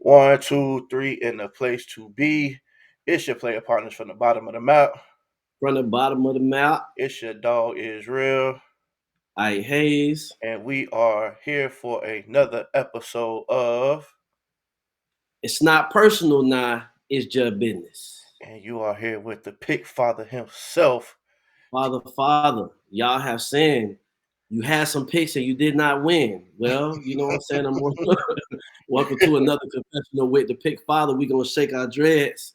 One, two, three in the place to be. It's your player partners from the bottom of the map. From the bottom of the map, It's your dog is real. I Hayes. And we are here for another episode of It's not personal now, it's just business. and you are here with the pick father himself. Father, y'all have sinned. You had some picks and you did not win. Well, you know what I'm saying? Welcome to another confessional with the pick father. We're going to shake our dreads,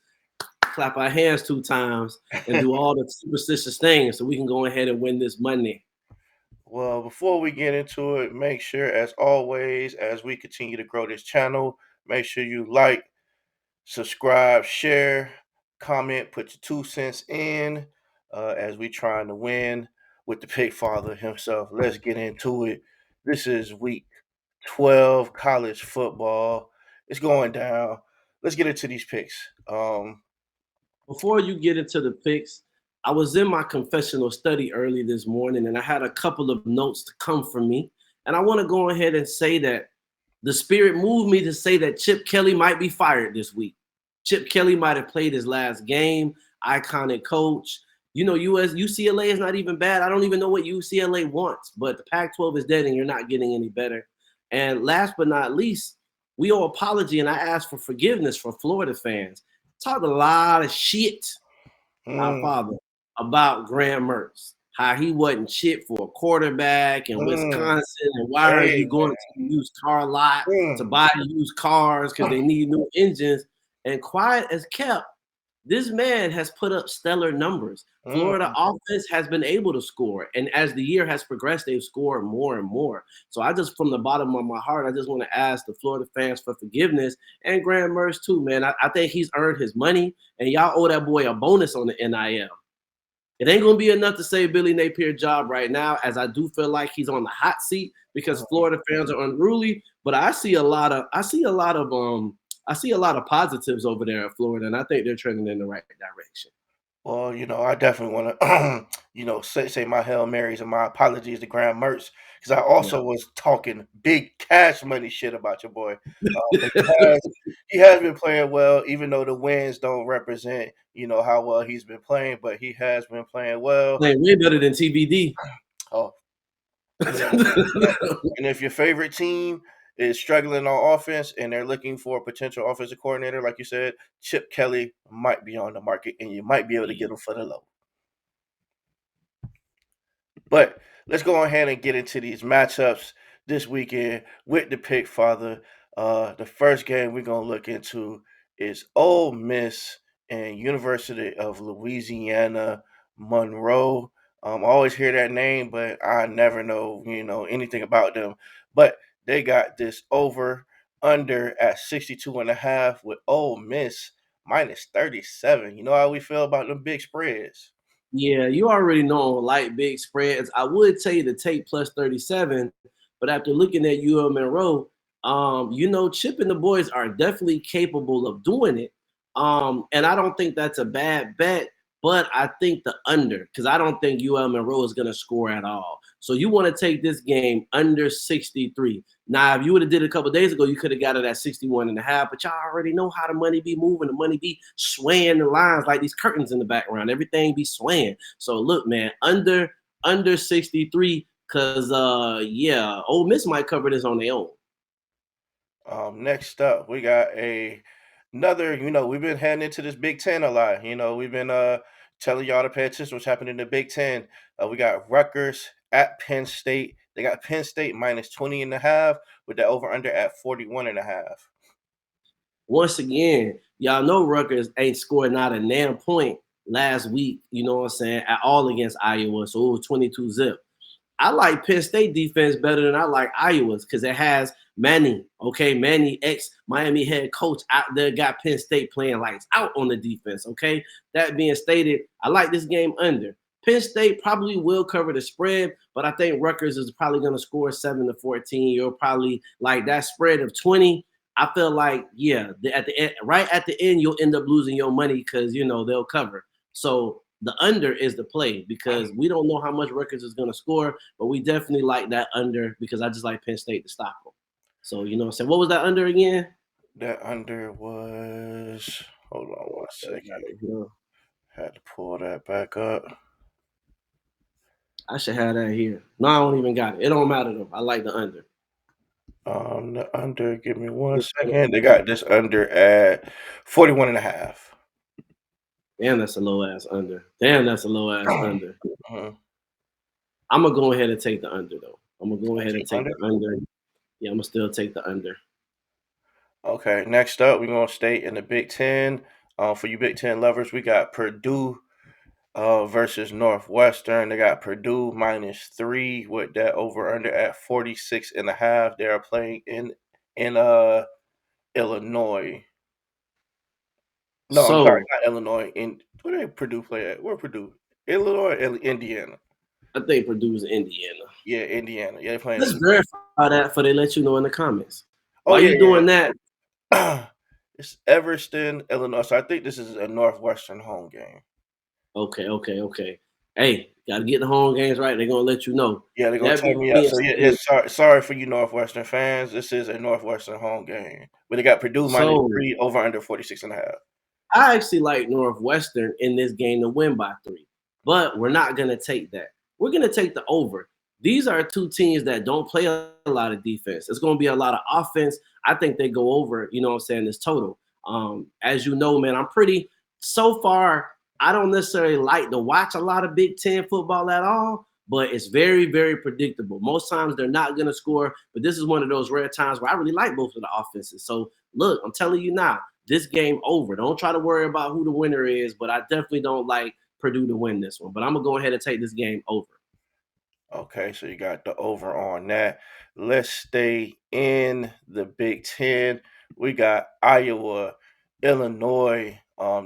clap our hands 2 times, and do all the superstitious things so we can go ahead and win this money. Well, before we get into it, make sure, as always, as we continue to grow this channel, make sure you like, subscribe, share, comment, put your 2 cents in as we trying to win with the pig father himself. Let's get into it. This is week 12 college football. It's going down. Let's get into these picks. Before you get into the picks, I was in my confessional study early this morning and I had a couple of notes to come from me. And I want to go ahead and say that the spirit moved me to say that Chip Kelly might be fired this week. Chip Kelly might have played his last game, iconic coach. You know, UCLA is not even bad. I don't even know what UCLA wants, but the Pac-12 is dead and you're not getting any better. And last but not least, we owe apology and I ask for forgiveness for Florida fans. Talked a lot of shit, our father, about Graham Mertz, how he wasn't shit for a quarterback in Wisconsin, and why are you going to the used car lot to buy used cars because they need new engines? And quiet as kept, this man has put up stellar numbers. Florida offense has been able to score. And as the year has progressed, they've scored more and more. So I just, from the bottom of my heart, I just want to ask the Florida fans for forgiveness and Graham Mertz too, man. I think he's earned his money, and y'all owe that boy a bonus on the NIL. It ain't gonna be enough to save Billy Napier's job right now, as I do feel like he's on the hot seat because Florida fans are unruly. But I see a lot of positives over there at Florida, and I think they're trending in the right direction. Well, I definitely want to, say my Hail Marys and my apologies to Graham Mertz because I also was talking big cash money shit about your boy. But he has been playing well, even though the wins don't represent, how well he's been playing, but he has been playing well. Playing way better than TBD. Oh. And if your favorite team is struggling on offense and they're looking for a potential offensive coordinator, like you said, Chip Kelly might be on the market and you might be able to get him for the low. But let's go ahead and get into these matchups this weekend with the pick father. The first game we're going to look into is Ole Miss and University of Louisiana Monroe. I always hear that name, but I never know, anything about them. But they got this over under at 62.5 with Ole Miss minus 37. You know how we feel about them big spreads. Yeah, you already know like big spreads. I would tell you to take plus 37, but after looking at UL Monroe, Chip and the boys are definitely capable of doing it. And I don't think that's a bad bet, but I think the under, because I don't think UL Monroe is going to score at all. So you want to take this game under 63. Now, if you would have did it a couple days ago, you could have got it at 61.5, but y'all already know how the money be moving. The money be swaying the lines like these curtains in the background. Everything be swaying. So look, man, under 63, because Ole Miss might cover this on their own. Next up, we got another, we've been heading into this Big Ten a lot. We've been telling y'all to pay attention to what's happening in the Big Ten. We got Rutgers at Penn State. They got Penn State minus 20.5 with the over-under at 41.5. Once again, y'all know Rutgers ain't scored not a damn point last week, you know what I'm saying, at all against Iowa. So it was 22-zip. I like Penn State defense better than I like Iowa's because it has Manny, ex-Miami head coach out there, got Penn State playing lights out on the defense, okay? That being stated, I like this game under. Penn State probably will cover the spread, but I think Rutgers is probably going to score 7-14. You'll probably like that spread of 20. I feel like, right at the end, you'll end up losing your money because, they'll cover. So the under is the play because we don't know how much Rutgers is going to score, but we definitely like that under because I just like Penn State to stop them. So, what I'm saying? What was that under again? That under was. Hold on one I got second. it here. Had to pull that back up. I should have that here. No, I don't even got it. It don't matter though. I like the under. The under. Give me one second. They got this under at 41 and a half. Damn, that's a low ass under. Damn, that's a low ass under. Mhm. I'm gonna go ahead and take the under though. I'm gonna go Gonna ahead and take take under. the under. Yeah, I'm gonna still take the under. Okay, next up, we're gonna stay in the Big Ten. For you Big Ten lovers, we got Purdue versus Northwestern. They got Purdue -3 with that over under at 46 and a half. They are playing in Illinois. No, I'm sorry, So not Illinois. In where did Purdue play at? Where Purdue? Illinois, Indiana. I think Purdue's Indiana. Yeah, Indiana. Yeah, they're playing Let's in. verify that for they let you know in the comments. Oh While yeah, you doing that, yeah. It's Everston, Illinois. So I think this is a Northwestern home game. okay. Hey, gotta get the home games right. They're gonna let you know. Yeah, they're gonna That tell me out. being So yeah, said, sorry for you Northwestern fans. This is a Northwestern home game. But they got Purdue so -3 over under 46 and a half. I actually like Northwestern in this game to win by 3, but we're not going to take that. We're going to take the over. These are two teams that don't play a lot of defense. It's going to be a lot of offense. I think they go over, you know what I'm saying, this total. As you know, man, I'm pretty, so far, I don't necessarily like to watch a lot of Big Ten football at all, but it's very, very predictable. Most times they're not going to score, but this is one of those rare times where I really like both of the offenses. So, look, I'm telling you now, this game over. Don't try to worry about who the winner is, but I definitely don't like Purdue to win this one. But I'm gonna go ahead and take this game over. Okay, so you got the over on that. Let's stay in the Big Ten. We got Iowa, Illinois.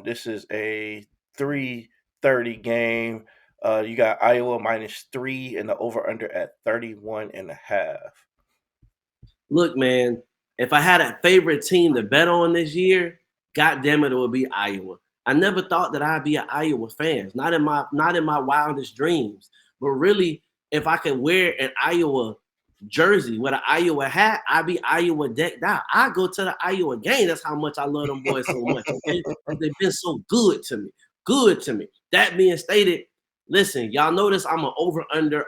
This is a 3:30 game. You got Iowa -3 and the over under at 31 and a half. Look, man, if I had a favorite team to bet on this year, god damn it, it would be Iowa. I never thought that I'd be an Iowa fan. Not in my wildest dreams. But really, if I could wear an Iowa jersey with an Iowa hat, I'd be Iowa decked out. I go to the Iowa game. That's how much I love them boys so much. Okay, they've been so good to me. Good to me. That being stated, listen, y'all notice I'm an over under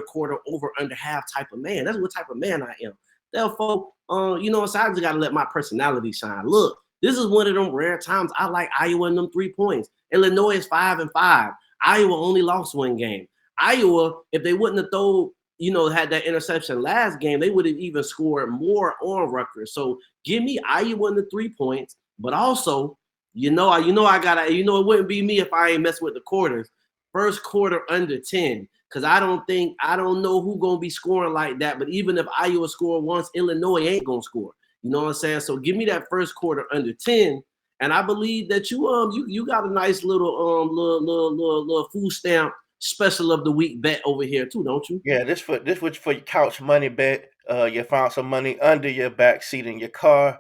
quarter, over under half type of man. That's what type of man I am. Therefore, you know, so I just gotta let my personality shine. Look, this is one of them rare times I like Iowa in them 3 points. Illinois is 5-5. Iowa only lost one game. Iowa, if they wouldn't have had that interception last game, they would have even scored more on Rutgers. So give me Iowa in the 3 points, but also, it wouldn't be me if I ain't mess with the quarters. First quarter under 10. Because I don't know who gonna be scoring like that. But even if Iowa score once, Illinois ain't gonna score. You know what I'm saying? So give me that first quarter under 10. And I believe that you got a nice little food stamp special of the week bet over here too, don't you? Yeah, this was for your couch money bet. You found some money under your back seat in your car.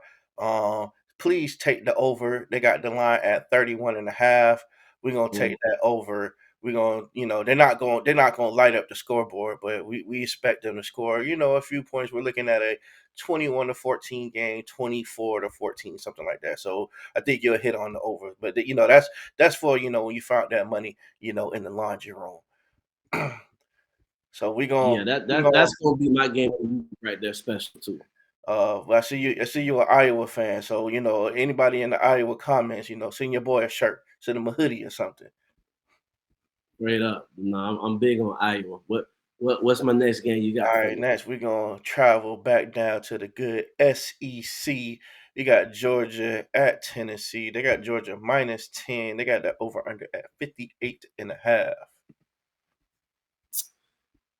Please take the over. They got the line at 31 and a half. We're gonna take Mm. that over. We're gonna, they're not gonna light up the scoreboard, but we expect them to score, a few points. We're looking at a 21-14 game, 24-14, something like that. So I think you'll hit on the over. But that's for when you found that money, in the laundry room. So we Yeah, gonna that we that gonna that's gonna be my game of the week right there, special too. well, I see you an Iowa fan. So anybody in the Iowa comments, send your boy a shirt, send him a hoodie or something. Straight up. No, I'm big on Iowa. What's my next game you All got for right, me? next we're gonna travel back down to the good SEC. You got Georgia at Tennessee. They got Georgia -10. They got that over under at 58 and a half.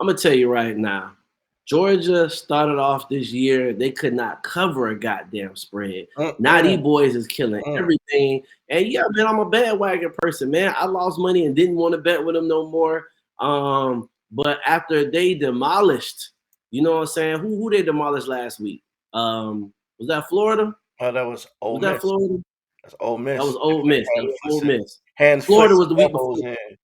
I'm gonna tell you right now, Georgia started off this year, they could not cover a goddamn spread. Now these Mm-mm, boys is killing mm. everything. And yeah, man, I'm a bandwagon person, man. I lost money and didn't want to bet with them no more. But after they demolished, you know what I'm saying? Who they demolished last week? Was that Florida? Oh, that was Ole Was that Miss. Florida? That's Ole That was Miss. Ole Miss. That was Ole Hands, Miss. hands, Florida foots, was the week elbows before. in.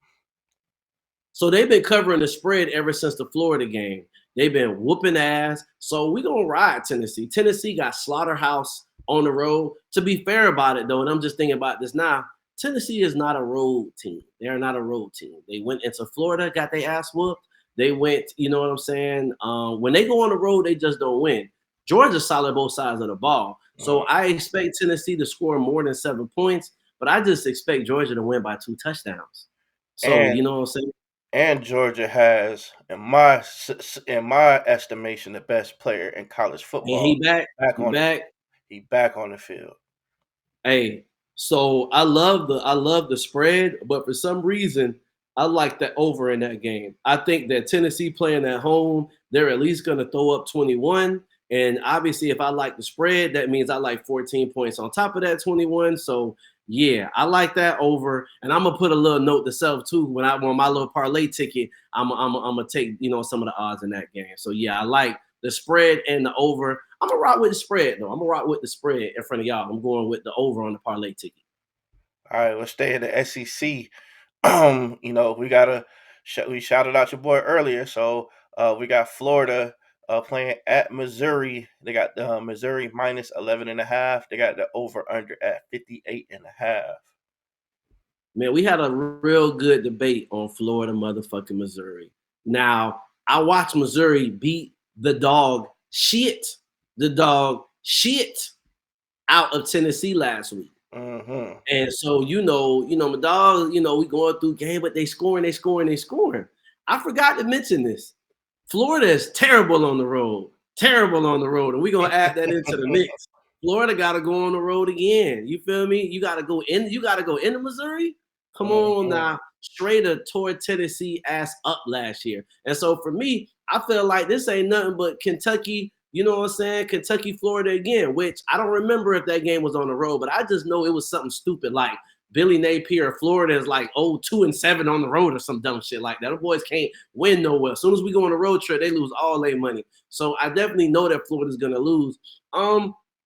So they've been covering the spread ever since the Florida game. They've been whooping ass. So we're gonna ride Tennessee. Tennessee got slaughterhouse on the road. To be fair about it, though, and I'm just thinking about this now, Tennessee is not a road team. They are not a road team. They went into Florida, got their ass whooped. They went, you know what I'm saying? When they go on the road, they just don't win. Georgia's solid both sides of the ball. So Mhm. I expect Tennessee to score more than 7 points, but I just expect Georgia to win by 2 touchdowns. So, And you know what I'm saying? and Georgia has, in my estimation, the best player in college And football he back. back He on the back. he back on the field. Hey, so I love the spread, but for some reason I like the over in that game. I think that Tennessee playing at home, they're at least going to throw up 21. And obviously, if I like the spread, that means I like 14 points on top of that 21. So yeah, I like that over. And I'm gonna put a little note to self too. When I want my little parlay ticket, I'm gonna take some of the odds in that game. So yeah, I like the spread and the over. I'm gonna rock with the spread though. I'm gonna rock with the spread in front of y'all. I'm going with the over on the parlay ticket. All right, let's stay in the SEC. We shouted out your boy earlier, so we got Florida playing at Missouri. They got Missouri minus 11.5. They got the over under at 58.5. Man, we had a real good debate on Florida motherfucking Missouri. Now, I watched Missouri beat the dog shit out of Tennessee last week. Mm-hmm. And so, my dog, we going through game, but they scoring, they scoring, they scoring. I forgot to mention this. Florida is terrible on the road. Terrible on the road. And we're gonna add that into the mix. Florida gotta go on the road again. You feel me? You gotta go into Missouri. Come on Mm-hmm. now. Schrader tore Tennessee ass up last year. And so for me, I feel like this ain't nothing but Kentucky, you know what I'm saying? Kentucky, Florida again, which I don't remember if that game was on the road, but I just know it was something stupid like Billy Napier, Florida is like 2-7 on the road or some dumb shit like that. The boys can't win nowhere. As soon as we go on a road trip, they lose all their money. So I definitely know that Florida's gonna lose.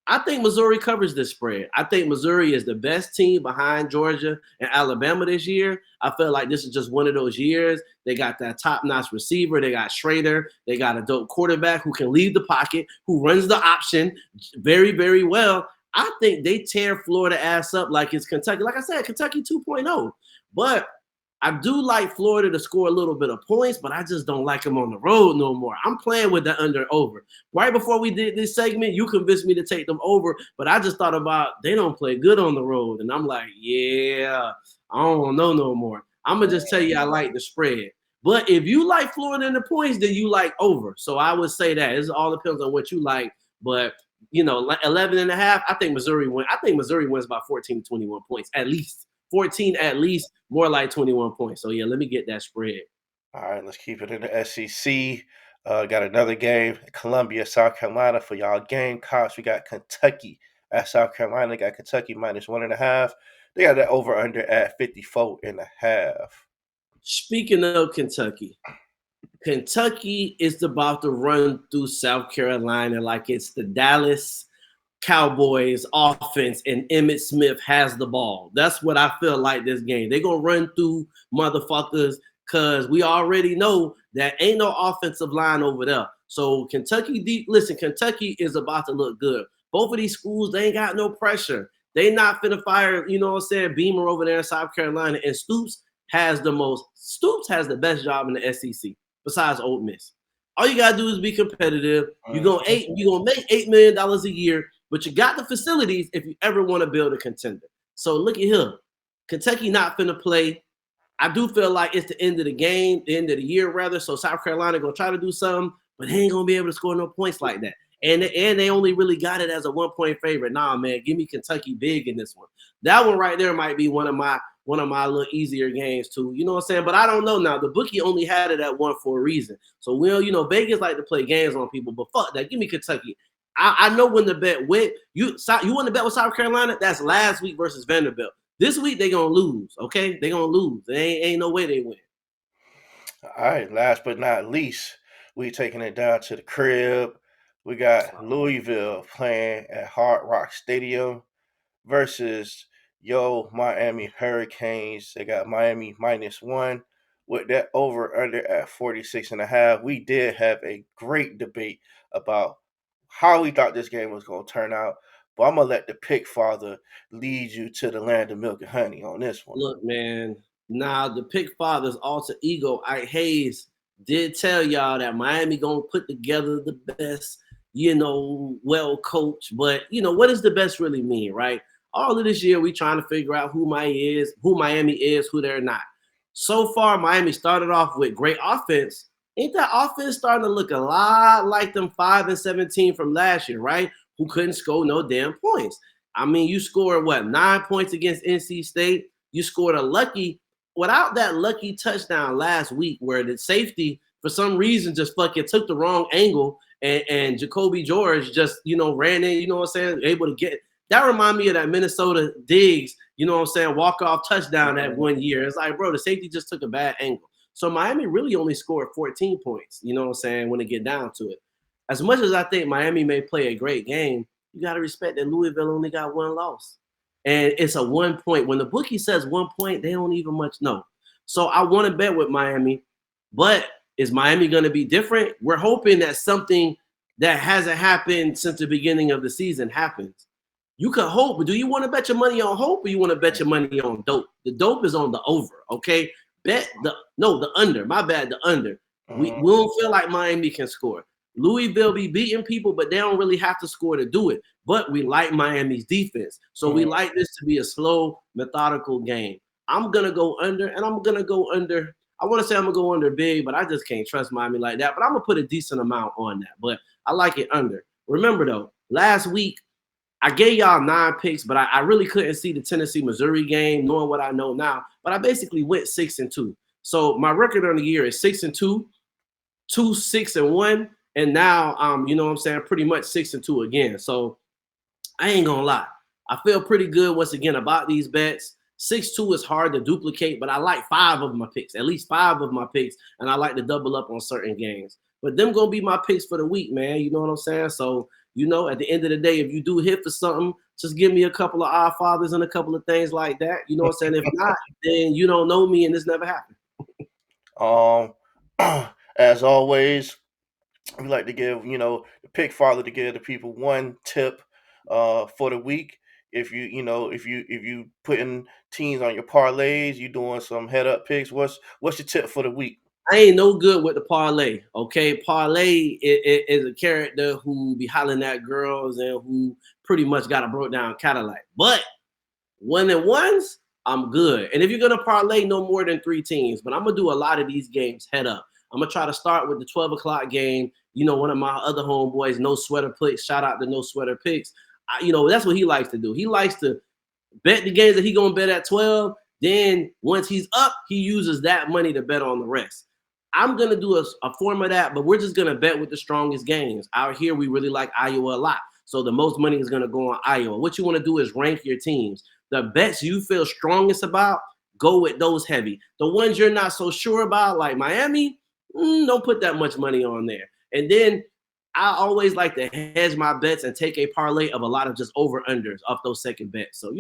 I think Missouri covers this spread. I think Missouri is the best team behind Georgia and Alabama this year. I feel like this is just one of those years. They got that top-notch receiver. They got Schrader. They got a dope quarterback who can leave the pocket, who runs the option very, very well. I think they tear Florida ass up like it's Kentucky. Like I said, Kentucky 2.0. But I do like Florida to score a little bit of points, but I just don't like them on the road no more. I'm playing with the under over. Right before we did this segment, you convinced me to take them over, but I just thought about they don't play good on the road. And I'm like, yeah, I don't know no more. I'm going to just tell you I like the spread. But if you like Florida in the points, then you like over. So I would say that. It all depends on what you like. But 11 and a half, I think Missouri wins. I think Missouri wins by 14 to 21 points, at least. 14 at least, more like 21 points. So yeah, let me get that spread. All right, let's keep it in the SEC. Got another game, Columbia, South Carolina for y'all Gamecocks. We got Kentucky at South Carolina. They got Kentucky minus 1.5. They got that over under at 54.5. Speaking of Kentucky, Kentucky is about to run through South Carolina like it's the Dallas Cowboys offense and Emmitt Smith has the ball. That's what I feel like this game. They're going to run through motherfuckers because we already know that ain't no offensive line over there. So Kentucky is about to look good. Both of these schools, they ain't got no pressure. They not finna fire, you know what I'm saying, Beamer over there in South Carolina. And Stoops has the best job in the SEC besides Ole Miss. All you gotta do is be competitive. You're gonna make $8 million a year, but you got the facilities if you ever want to build a contender. So look at here. Kentucky not finna play. I do feel like it's the end of the game, the end of the year rather. So South Carolina gonna try to do something, but they ain't gonna be able to score no points like that. And they only really got it as a 1 point favorite. Nah, man, give me Kentucky big in this one. That one right there might be one of my little easier games too. You know what I'm saying? But I don't know now. The bookie only had it at one for a reason. So Vegas like to play games on people, but fuck that. Give me Kentucky. I know when the bet went. You want to bet with South Carolina? That's last week versus Vanderbilt. This week they gonna lose. Okay, they gonna lose. Ain't no way they win. All right, last but not least, we taking it down to the crib. We got Louisville playing at Hard Rock Stadium versus Miami Hurricanes. They got Miami minus 1 with that over under at 46.5. We did have a great debate about how we thought this game was going to turn out. But I'm gonna let the pick father lead you to the land of milk and honey on this one. Look, man. Now the pick father's alter ego, Ike Hayes, did tell y'all that Miami gonna put together the best, well coached. But what does the best really mean, right? All of this year, we trying to figure out who Miami is, who they're not. So far, Miami started off with great offense. Ain't that offense starting to look a lot like them 5-17 from last year, right? Who couldn't score no damn points. I mean, you scored what 9 points against NC State. You scored a lucky, without that lucky touchdown last week where the safety for some reason just fucking took the wrong angle and Jacoby George just ran in. You know what I'm saying? Able to get that. Remind me of that Minnesota Diggs. You know what I'm saying? Walk off touchdown that one year. It's like, bro, the safety just took a bad angle. So Miami really only scored 14 points. You know what I'm saying? When it get down to it, as much as I think Miami may play a great game, you got to respect that Louisville only got one loss. And it's a 1 point. When the bookie says 1 point, they don't even much know. So I want to bet with Miami, but is Miami going to be different? We're hoping that something that hasn't happened since the beginning of the season happens. You could hope, but do you want to bet your money on hope or you want to bet your money on dope? The dope is on the over, okay? Bet the under. My bad, the under. We don't feel like Miami can score. Louisville be beating people, but they don't really have to score to do it. But we like Miami's defense. So we like this to be a slow, methodical game. I'm going to go under, and I'm going to go under. I want to say I'm going to go under big, but I just can't trust Miami like that. But I'm going to put a decent amount on that. But I like it under. Remember, though, last week, I gave y'all 9 picks, but I really couldn't see the Tennessee-Missouri game, knowing what I know now. But I basically went 6-2. So my record on the year is 6-2, 2-6-1, and now you know what I'm saying, pretty much 6-2 again. So I ain't gonna lie, I feel pretty good once again about these bets. 6-2 is hard to duplicate, but I like 5 of my picks, at least 5 of my picks, and I like to double up on certain games. But them gonna be my picks for the week, man. You know what I'm saying? So at the end of the day, if you do hit for something, just give me a couple of odd fathers and a couple of things like that. You know what I'm saying? If not, then you don't know me and this never happened. Um, as always, we like to give, the pick father to give the people one tip for the week. If you putting teams on your parlays, you doing some head up picks. What's your tip for the week? I ain't no good with the parlay. Okay, parlay is a character who be hollering at girls and who pretty much got a broke down Cadillac. But 1-and-ones, I'm good. And if you're gonna parlay, no more than 3 teams. But I'm gonna do a lot of these games head up. I'm gonna try to start with the 12 o'clock game. One of my other homeboys, No Sweater Picks. Shout out to No Sweater Picks. That's what he likes to do. He likes to bet the games that he gonna bet at 12. Then once he's up, he uses that money to bet on the rest. I'm gonna do a form of that, but we're just gonna bet with the strongest games. Out here, we really like Iowa a lot. So the most money is gonna go on Iowa. What you want to do is rank your teams. The bets you feel strongest about, go with those heavy. The ones you're not so sure about, like Miami, don't put that much money on there. And then I always like to hedge my bets and take a parlay of a lot of just over-unders off those second bets. So,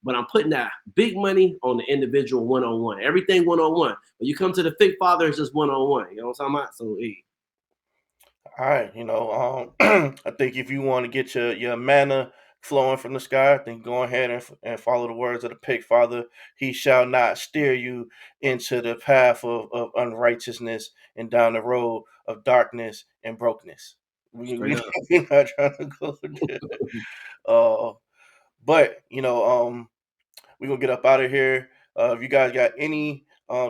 but I'm putting that big money on the individual one-on-one. Everything one-on-one. When you come to the Thick Father, it's just one-on-one. You know what I'm talking about? So, hey. All right, I think if you want to get your manna flowing from the sky, then go ahead and follow the words of the pig father. He shall not steer you into the path of unrighteousness and down the road of darkness and brokenness. Straight up. We're not trying to go there. Uh, but we're gonna get up out of here. If you guys got any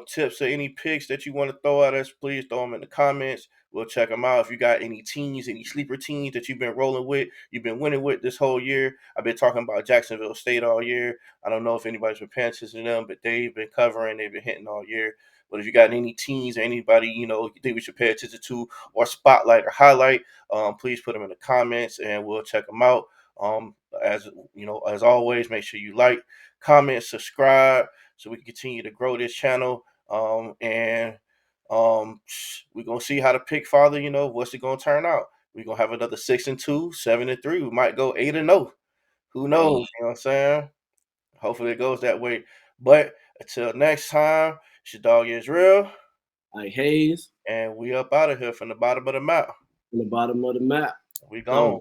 tips or any picks that you want to throw at us, please throw them in the comments. We'll check them out. If you got any teams, any sleeper teams that you've been rolling with, you've been winning with this whole year. I've been talking about Jacksonville State all year. I don't know if anybody's been paying attention to them, but they've been covering, they've been hitting all year. But if you got any teams or anybody you think we should pay attention to or spotlight or highlight, please put them in the comments and we'll check them out. As always, make sure you like, comment, subscribe, so we can continue to grow this channel. And we're gonna see how the pick father, what's it gonna turn out. We're gonna have another 6-2, 7-3. We might go 8-0. Who knows? Hey, You know what I'm saying? Hopefully it goes that way. But until next time, it's your dog Israel, like Hayes and we up out of here from the bottom of the map. on the bottom of the map. We Gone. gone.